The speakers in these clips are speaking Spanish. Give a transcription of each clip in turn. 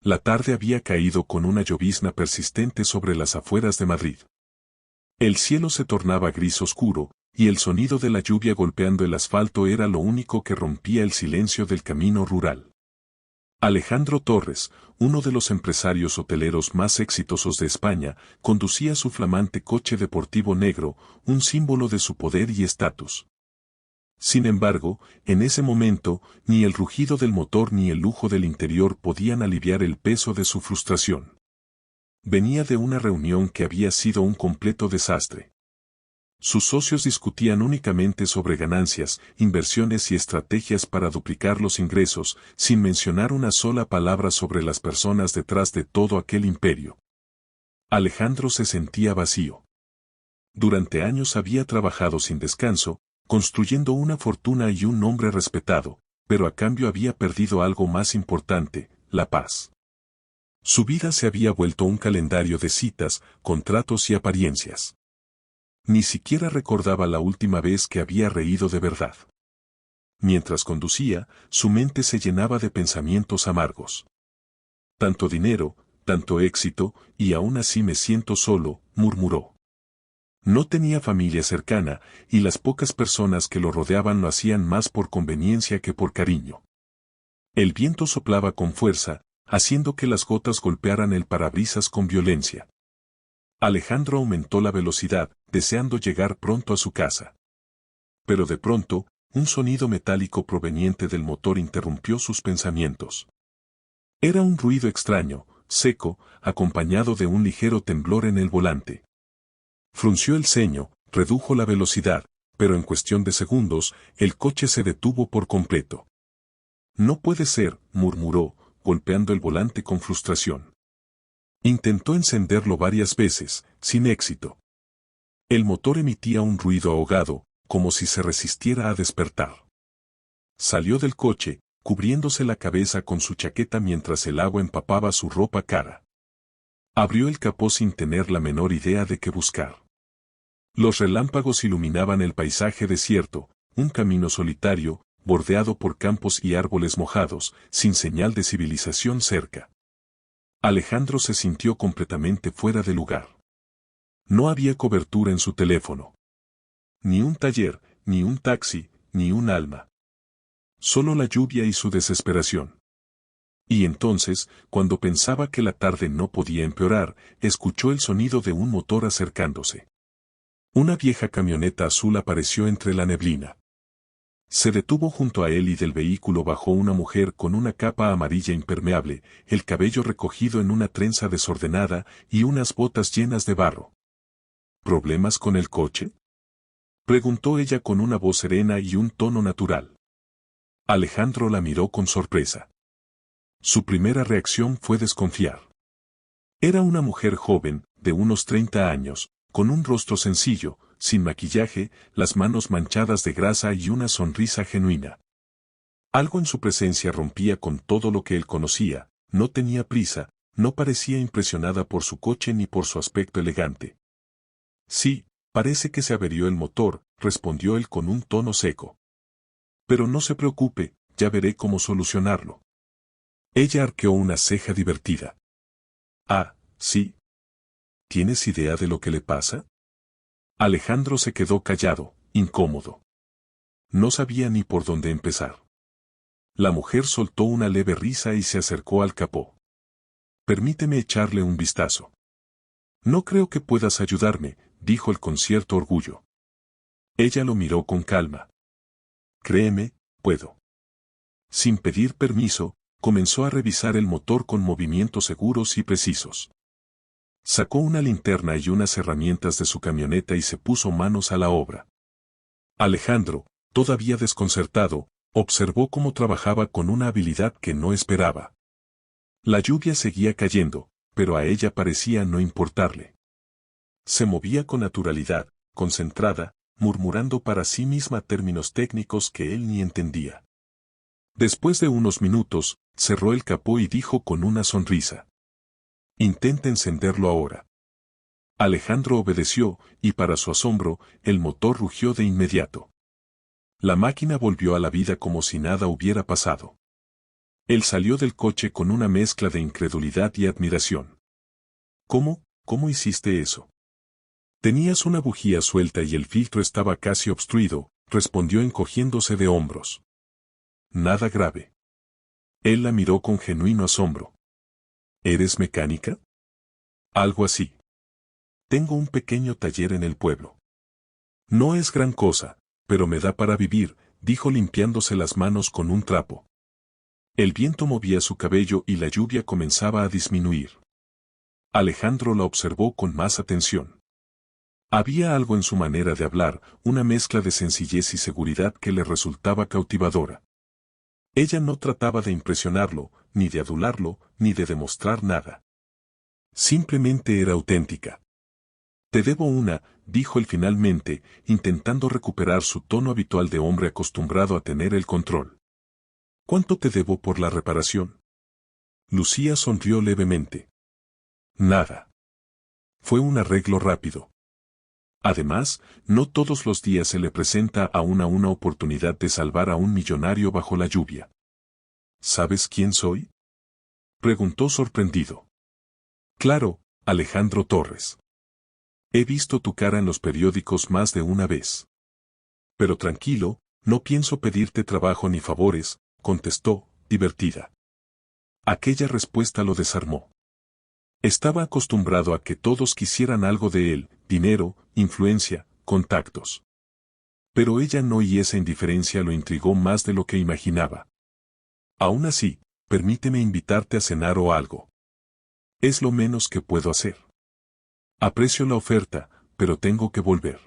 La tarde había caído con una llovizna persistente sobre las afueras de Madrid. El cielo se tornaba gris oscuro, y el sonido de la lluvia golpeando el asfalto era lo único que rompía el silencio del camino rural. Alejandro Torres, uno de los empresarios hoteleros más exitosos de España, conducía su flamante coche deportivo negro, un símbolo de su poder y estatus. Sin embargo, en ese momento, ni el rugido del motor ni el lujo del interior podían aliviar el peso de su frustración. Venía de una reunión que había sido un completo desastre. Sus socios discutían únicamente sobre ganancias, inversiones y estrategias para duplicar los ingresos, sin mencionar una sola palabra sobre las personas detrás de todo aquel imperio. Alejandro se sentía vacío. Durante años había trabajado sin descanso, construyendo una fortuna y un nombre respetado, pero a cambio había perdido algo más importante, la paz. Su vida se había vuelto un calendario de citas, contratos y apariencias. Ni siquiera recordaba la última vez que había reído de verdad. Mientras conducía, su mente se llenaba de pensamientos amargos. Tanto dinero, tanto éxito, y aún así me siento solo, murmuró. No tenía familia cercana, y las pocas personas que lo rodeaban lo hacían más por conveniencia que por cariño. El viento soplaba con fuerza, haciendo que las gotas golpearan el parabrisas con violencia. Alejandro aumentó la velocidad, deseando llegar pronto a su casa. Pero de pronto, un sonido metálico proveniente del motor interrumpió sus pensamientos. Era un ruido extraño, seco, acompañado de un ligero temblor en el volante. Frunció el ceño, redujo la velocidad, pero en cuestión de segundos, el coche se detuvo por completo. No puede ser, murmuró, golpeando el volante con frustración. Intentó encenderlo varias veces, sin éxito. El motor emitía un ruido ahogado, como si se resistiera a despertar. Salió del coche, cubriéndose la cabeza con su chaqueta mientras el agua empapaba su ropa cara. Abrió el capó sin tener la menor idea de qué buscar. Los relámpagos iluminaban el paisaje desierto, un camino solitario, bordeado por campos y árboles mojados, sin señal de civilización cerca. Alejandro se sintió completamente fuera de lugar. No había cobertura en su teléfono. Ni un taller, ni un taxi, ni un alma. Solo la lluvia y su desesperación. Y entonces, cuando pensaba que la tarde no podía empeorar, escuchó el sonido de un motor acercándose. Una vieja camioneta azul apareció entre la neblina. Se detuvo junto a él y del vehículo bajó una mujer con una capa amarilla impermeable, el cabello recogido en una trenza desordenada y unas botas llenas de barro. ¿Problemas con el coche?, preguntó ella con una voz serena y un tono natural. Alejandro la miró con sorpresa. Su primera reacción fue desconfiar. Era una mujer joven, de unos 30 años, con un rostro sencillo, sin maquillaje, las manos manchadas de grasa y una sonrisa genuina. Algo en su presencia rompía con todo lo que él conocía, no tenía prisa, no parecía impresionada por su coche ni por su aspecto elegante. Sí, parece que se averió el motor, respondió él con un tono seco. Pero no se preocupe, ya veré cómo solucionarlo. Ella arqueó una ceja divertida. Ah, sí. ¿Tienes idea de lo que le pasa? Alejandro se quedó callado, incómodo. No sabía ni por dónde empezar. La mujer soltó una leve risa y se acercó al capó. Permíteme echarle un vistazo. No creo que puedas ayudarme, dijo él con cierto orgullo. Ella lo miró con calma. Créeme, puedo. Sin pedir permiso, comenzó a revisar el motor con movimientos seguros y precisos. Sacó una linterna y unas herramientas de su camioneta y se puso manos a la obra. Alejandro, todavía desconcertado, observó cómo trabajaba con una habilidad que no esperaba. La lluvia seguía cayendo, pero a ella parecía no importarle. Se movía con naturalidad, concentrada, murmurando para sí misma términos técnicos que él ni entendía. Después de unos minutos, cerró el capó y dijo con una sonrisa: Intenta encenderlo ahora. Alejandro obedeció, y para su asombro, el motor rugió de inmediato. La máquina volvió a la vida como si nada hubiera pasado. Él salió del coche con una mezcla de incredulidad y admiración. ¿Cómo hiciste eso? Tenías una bujía suelta y el filtro estaba casi obstruido, respondió encogiéndose de hombros. Nada grave. Él la miró con genuino asombro. ¿Eres mecánica? Algo así. Tengo un pequeño taller en el pueblo. No es gran cosa, pero me da para vivir, dijo limpiándose las manos con un trapo. El viento movía su cabello y la lluvia comenzaba a disminuir. Alejandro la observó con más atención. Había algo en su manera de hablar, una mezcla de sencillez y seguridad que le resultaba cautivadora. Ella no trataba de impresionarlo, ni de adularlo, ni de demostrar nada. Simplemente era auténtica. Te debo una, dijo él finalmente, intentando recuperar su tono habitual de hombre acostumbrado a tener el control. ¿Cuánto te debo por la reparación? Lucía sonrió levemente. Nada. Fue un arreglo rápido. Además, no todos los días se le presenta a una oportunidad de salvar a un millonario bajo la lluvia. ¿Sabes quién soy? Preguntó sorprendido. Claro, Alejandro Torres. He visto tu cara en los periódicos más de una vez. Pero tranquilo, no pienso pedirte trabajo ni favores, contestó, divertida. Aquella respuesta lo desarmó. Estaba acostumbrado a que todos quisieran algo de él, dinero, influencia, contactos. Pero ella no, y esa indiferencia lo intrigó más de lo que imaginaba. Aún así, permíteme invitarte a cenar o algo. Es lo menos que puedo hacer. Aprecio la oferta, pero tengo que volver.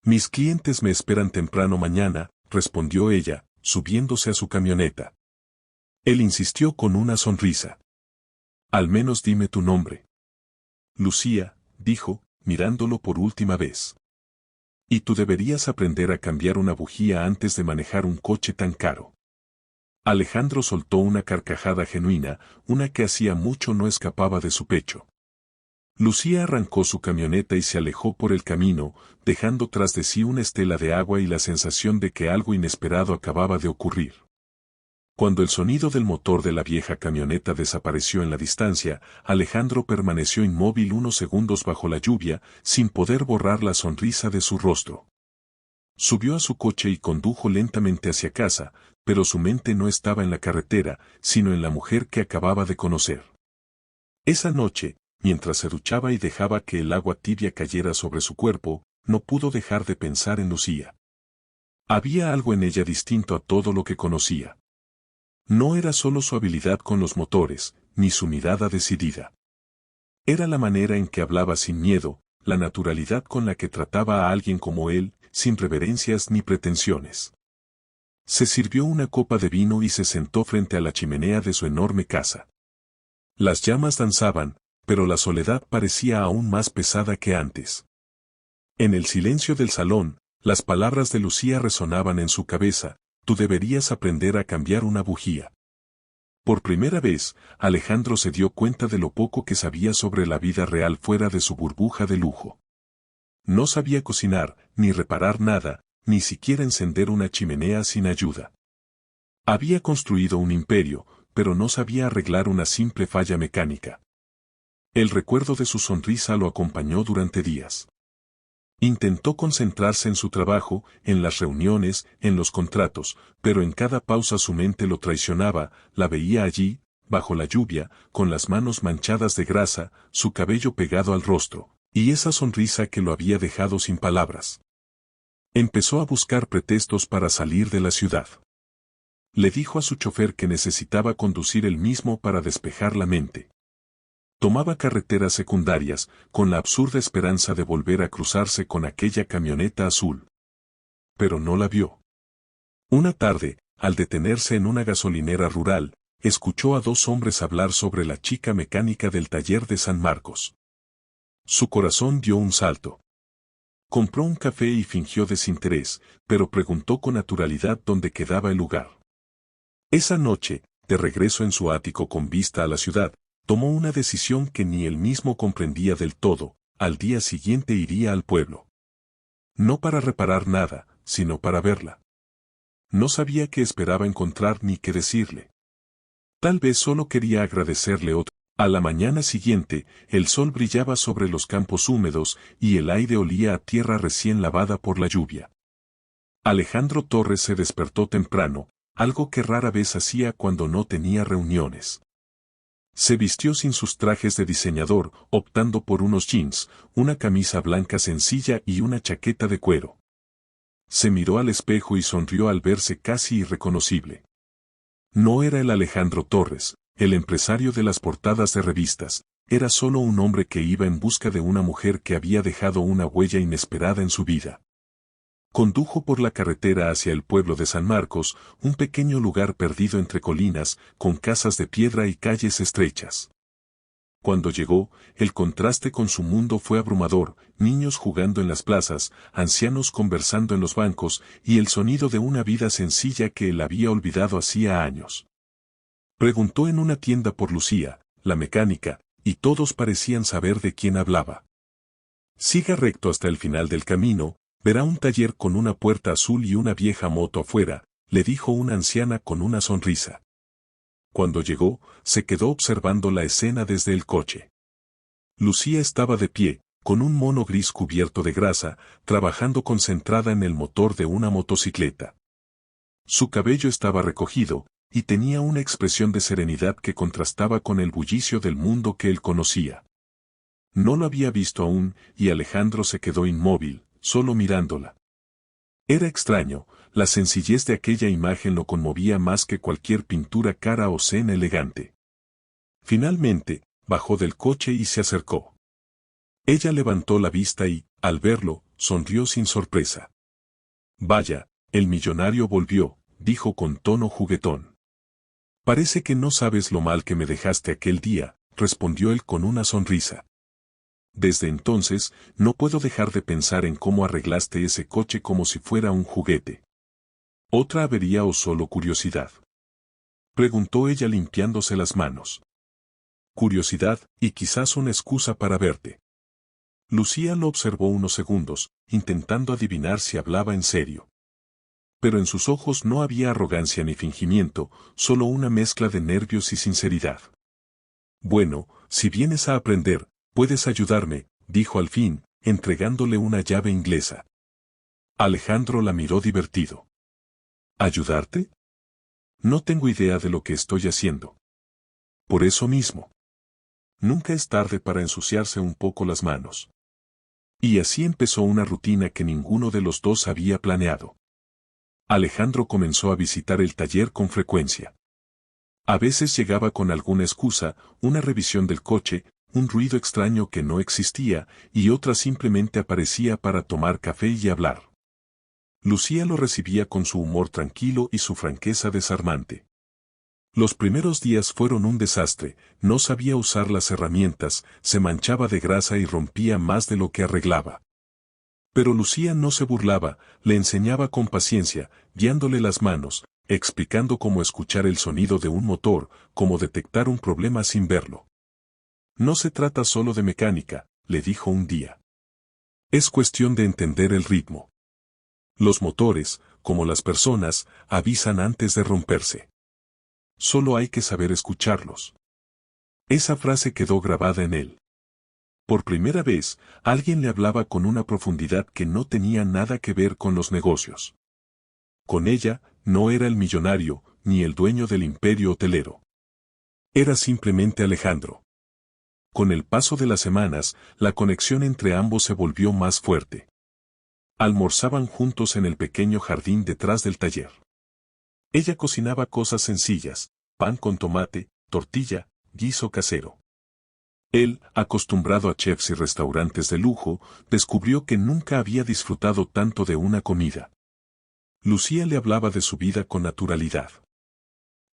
Mis clientes me esperan temprano mañana, respondió ella, subiéndose a su camioneta. Él insistió con una sonrisa. Al menos dime tu nombre. Lucía, dijo, mirándolo por última vez. Y tú deberías aprender a cambiar una bujía antes de manejar un coche tan caro. Alejandro soltó una carcajada genuina, una que hacía mucho no escapaba de su pecho. Lucía arrancó su camioneta y se alejó por el camino, dejando tras de sí una estela de agua y la sensación de que algo inesperado acababa de ocurrir. Cuando el sonido del motor de la vieja camioneta desapareció en la distancia, Alejandro permaneció inmóvil unos segundos bajo la lluvia, sin poder borrar la sonrisa de su rostro. Subió a su coche y condujo lentamente hacia casa, pero su mente no estaba en la carretera, sino en la mujer que acababa de conocer. Esa noche, mientras se duchaba y dejaba que el agua tibia cayera sobre su cuerpo, no pudo dejar de pensar en Lucía. Había algo en ella distinto a todo lo que conocía. No era solo su habilidad con los motores, ni su mirada decidida. Era la manera en que hablaba sin miedo, la naturalidad con la que trataba a alguien como él, sin reverencias ni pretensiones. Se sirvió una copa de vino y se sentó frente a la chimenea de su enorme casa. Las llamas danzaban, pero la soledad parecía aún más pesada que antes. En el silencio del salón, las palabras de Lucía resonaban en su cabeza: tú deberías aprender a cambiar una bujía. Por primera vez, Alejandro se dio cuenta de lo poco que sabía sobre la vida real fuera de su burbuja de lujo. No sabía cocinar, ni reparar nada, ni siquiera encender una chimenea sin ayuda. Había construido un imperio, pero no sabía arreglar una simple falla mecánica. El recuerdo de su sonrisa lo acompañó durante días. Intentó concentrarse en su trabajo, en las reuniones, en los contratos, pero en cada pausa su mente lo traicionaba, la veía allí, bajo la lluvia, con las manos manchadas de grasa, su cabello pegado al rostro, y esa sonrisa que lo había dejado sin palabras. Empezó a buscar pretextos para salir de la ciudad. Le dijo a su chofer que necesitaba conducir él mismo para despejar la mente. Tomaba carreteras secundarias, con la absurda esperanza de volver a cruzarse con aquella camioneta azul. Pero no la vio. Una tarde, al detenerse en una gasolinera rural, escuchó a dos hombres hablar sobre la chica mecánica del taller de San Marcos. Su corazón dio un salto. Compró un café y fingió desinterés, pero preguntó con naturalidad dónde quedaba el lugar. Esa noche, de regreso en su ático con vista a la ciudad, tomó una decisión que ni él mismo comprendía del todo: al día siguiente iría al pueblo. No para reparar nada, sino para verla. No sabía qué esperaba encontrar ni qué decirle. Tal vez solo quería agradecerle otro. A la mañana siguiente, el sol brillaba sobre los campos húmedos y el aire olía a tierra recién lavada por la lluvia. Alejandro Torres se despertó temprano, algo que rara vez hacía cuando no tenía reuniones. Se vistió sin sus trajes de diseñador, optando por unos jeans, una camisa blanca sencilla y una chaqueta de cuero. Se miró al espejo y sonrió al verse casi irreconocible. No era el Alejandro Torres, el empresario de las portadas de revistas, era solo un hombre que iba en busca de una mujer que había dejado una huella inesperada en su vida. Condujo por la carretera hacia el pueblo de San Marcos, un pequeño lugar perdido entre colinas, con casas de piedra y calles estrechas. Cuando llegó, el contraste con su mundo fue abrumador, niños jugando en las plazas, ancianos conversando en los bancos, y el sonido de una vida sencilla que él había olvidado hacía años. Preguntó en una tienda por Lucía, la mecánica, y todos parecían saber de quién hablaba. Siga recto hasta el final del camino, verá un taller con una puerta azul y una vieja moto afuera, le dijo una anciana con una sonrisa. Cuando llegó, se quedó observando la escena desde el coche. Lucía estaba de pie, con un mono gris cubierto de grasa, trabajando concentrada en el motor de una motocicleta. Su cabello estaba recogido, y tenía una expresión de serenidad que contrastaba con el bullicio del mundo que él conocía. No lo había visto aún, y Alejandro se quedó inmóvil, solo mirándola. Era extraño, la sencillez de aquella imagen lo conmovía más que cualquier pintura cara o cena elegante. Finalmente, bajó del coche y se acercó. Ella levantó la vista y, al verlo, sonrió sin sorpresa. Vaya, el millonario volvió, dijo con tono juguetón. Parece que no sabes lo mal que me dejaste aquel día, respondió él con una sonrisa. Desde entonces, no puedo dejar de pensar en cómo arreglaste ese coche como si fuera un juguete. ¿Otra avería o solo curiosidad? Preguntó ella limpiándose las manos. Curiosidad, y quizás una excusa para verte. Lucía lo observó unos segundos, intentando adivinar si hablaba en serio. Pero en sus ojos no había arrogancia ni fingimiento, solo una mezcla de nervios y sinceridad. Bueno, si vienes a aprender, puedes ayudarme, dijo al fin, entregándole una llave inglesa. Alejandro la miró divertido. ¿Ayudarte? No tengo idea de lo que estoy haciendo. Por eso mismo. Nunca es tarde para ensuciarse un poco las manos. Y así empezó una rutina que ninguno de los dos había planeado. Alejandro comenzó a visitar el taller con frecuencia. A veces llegaba con alguna excusa, una revisión del coche, un ruido extraño que no existía, y otra simplemente aparecía para tomar café y hablar. Lucía lo recibía con su humor tranquilo y su franqueza desarmante. Los primeros días fueron un desastre, no sabía usar las herramientas, se manchaba de grasa y rompía más de lo que arreglaba. Pero Lucía no se burlaba, le enseñaba con paciencia, guiándole las manos, explicando cómo escuchar el sonido de un motor, cómo detectar un problema sin verlo. No se trata solo de mecánica, le dijo un día. Es cuestión de entender el ritmo. Los motores, como las personas, avisan antes de romperse. Solo hay que saber escucharlos. Esa frase quedó grabada en él. Por primera vez, alguien le hablaba con una profundidad que no tenía nada que ver con los negocios. Con ella, no era el millonario, ni el dueño del imperio hotelero. Era simplemente Alejandro. Con el paso de las semanas, la conexión entre ambos se volvió más fuerte. Almorzaban juntos en el pequeño jardín detrás del taller. Ella cocinaba cosas sencillas, pan con tomate, tortilla, guiso casero. Él, acostumbrado a chefs y restaurantes de lujo, descubrió que nunca había disfrutado tanto de una comida. Lucía le hablaba de su vida con naturalidad.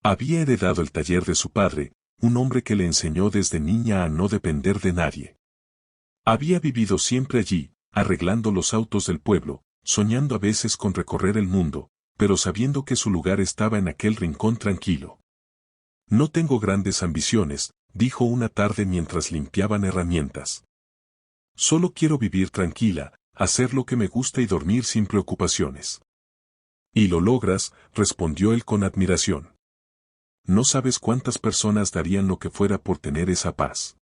Había heredado el taller de su padre, un hombre que le enseñó desde niña a no depender de nadie. Había vivido siempre allí, arreglando los autos del pueblo, soñando a veces con recorrer el mundo, pero sabiendo que su lugar estaba en aquel rincón tranquilo. No tengo grandes ambiciones, dijo una tarde mientras limpiaban herramientas. Solo quiero vivir tranquila, hacer lo que me gusta y dormir sin preocupaciones. Y lo logras, respondió él con admiración. no sabes cuántas personas darían lo que fuera por tener esa paz.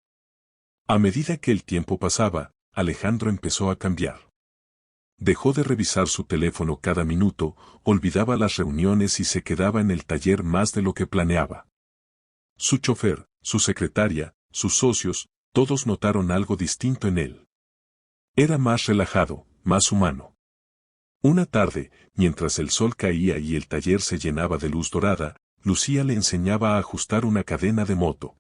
A medida que el tiempo pasaba, Alejandro empezó a cambiar. Dejó de revisar su teléfono cada minuto, olvidaba las reuniones y se quedaba en el taller más de lo que planeaba. Su chofer, su secretaria, sus socios, todos notaron algo distinto en él. Era más relajado, más humano. Una tarde, mientras el sol caía y el taller se llenaba de luz dorada, Lucía le enseñaba a ajustar una cadena de moto.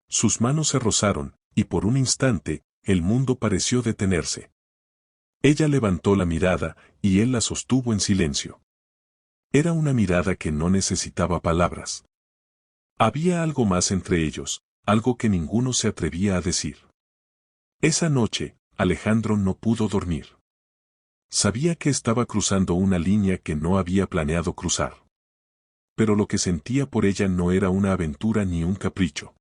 Sus manos se rozaron, y por un instante, el mundo pareció detenerse. Ella levantó la mirada, y él la sostuvo en silencio. Era una mirada que no necesitaba palabras. Había algo más entre ellos, algo que ninguno se atrevía a decir. Esa noche, Alejandro no pudo dormir. Sabía que estaba cruzando una línea que no había planeado cruzar. Pero lo que sentía por ella no era una aventura ni un capricho.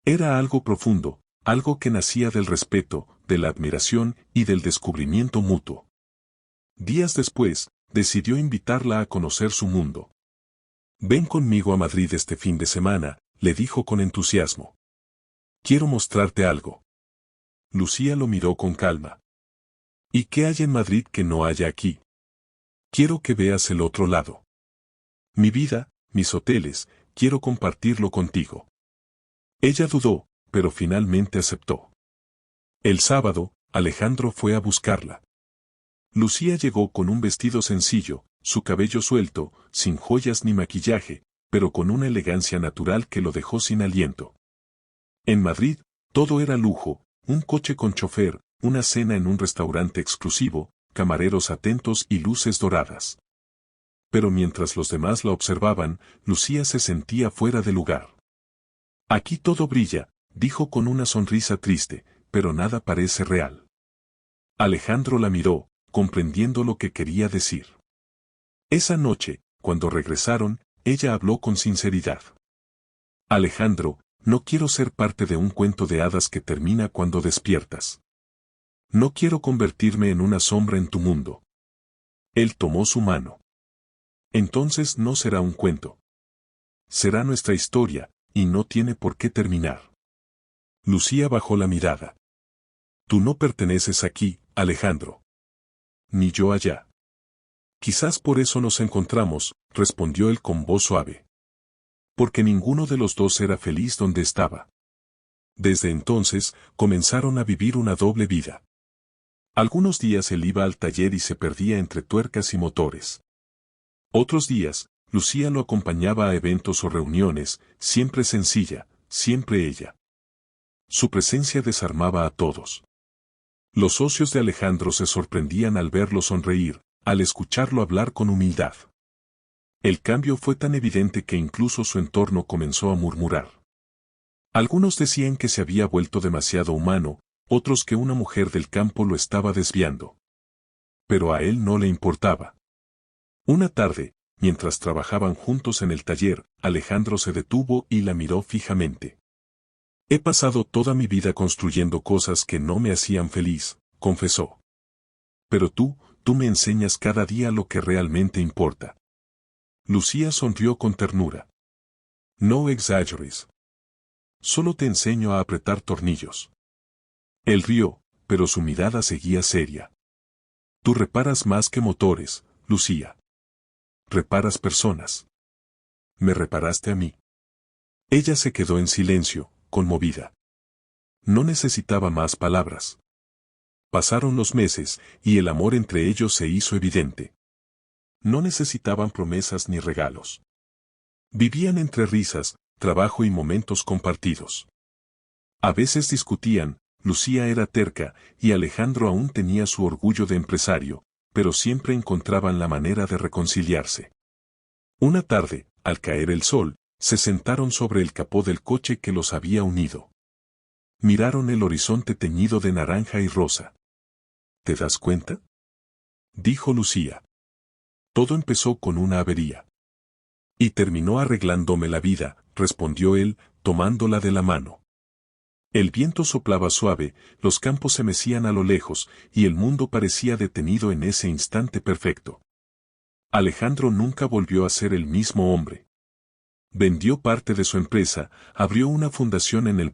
Era algo profundo, algo que nacía del respeto, de la admiración y del descubrimiento mutuo. Días después, decidió invitarla a conocer su mundo. «Ven conmigo a Madrid este fin de semana», le dijo con entusiasmo. «Quiero mostrarte algo». Lucía lo miró con calma. «¿Y qué hay en Madrid que no haya aquí? Quiero que veas el otro lado. Mi vida, mis hoteles, quiero compartirlo contigo». Ella dudó, pero finalmente aceptó. El sábado, Alejandro fue a buscarla. Lucía llegó con un vestido sencillo, su cabello suelto, sin joyas ni maquillaje, pero con una elegancia natural que lo dejó sin aliento. En Madrid, todo era lujo, un coche con chofer, una cena en un restaurante exclusivo, camareros atentos y luces doradas. Pero mientras los demás la observaban, Lucía se sentía fuera de lugar. «Aquí todo brilla», dijo con una sonrisa triste, «pero nada parece real». Alejandro la miró, comprendiendo lo que quería decir. Esa noche, cuando regresaron, ella habló con sinceridad. «Alejandro, no quiero ser parte de un cuento de hadas que termina cuando despiertas. No quiero convertirme en una sombra en tu mundo». Él tomó su mano. «Entonces no será un cuento. Será nuestra historia, y no tiene por qué terminar». Lucía bajó la mirada. «Tú no perteneces aquí, Alejandro. Ni yo allá». «Quizás por eso nos encontramos», respondió él con voz suave. «Porque ninguno de los dos era feliz donde estaba». Desde entonces, comenzaron a vivir una doble vida. Algunos días él iba al taller y se perdía entre tuercas y motores. Otros días, Lucía lo acompañaba a eventos o reuniones, siempre sencilla, siempre ella. Su presencia desarmaba a todos. Los socios de Alejandro se sorprendían al verlo sonreír, al escucharlo hablar con humildad. El cambio fue tan evidente que incluso su entorno comenzó a murmurar. Algunos decían que se había vuelto demasiado humano, otros que una mujer del campo lo estaba desviando. Pero a él no le importaba. Una tarde, mientras trabajaban juntos en el taller, Alejandro se detuvo y la miró fijamente. «He pasado toda mi vida construyendo cosas que no me hacían feliz», confesó. «Pero tú me enseñas cada día lo que realmente importa». Lucía sonrió con ternura. «No exageres. Solo te enseño a apretar tornillos». Él rió, pero su mirada seguía seria. «Tú reparas más que motores, Lucía. Reparas personas. Me reparaste a mí». Ella se quedó en silencio, conmovida. No necesitaba más palabras. Pasaron los meses, y el amor entre ellos se hizo evidente. No necesitaban promesas ni regalos. Vivían entre risas, trabajo y momentos compartidos. A veces discutían, Lucía era terca, y Alejandro aún tenía su orgullo de empresario, pero siempre encontraban la manera de reconciliarse. Una tarde, al caer el sol, se sentaron sobre el capó del coche que los había unido. Miraron el horizonte teñido de naranja y rosa. «¿Te das cuenta?», dijo Lucía. «Todo empezó con una avería. Y terminó arreglándome la vida», respondió él, tomándola de la mano. El viento soplaba suave, los campos se mecían a lo lejos, y el mundo parecía detenido en ese instante perfecto. Alejandro nunca volvió a ser el mismo hombre. vendió parte de su empresa, abrió una fundación en el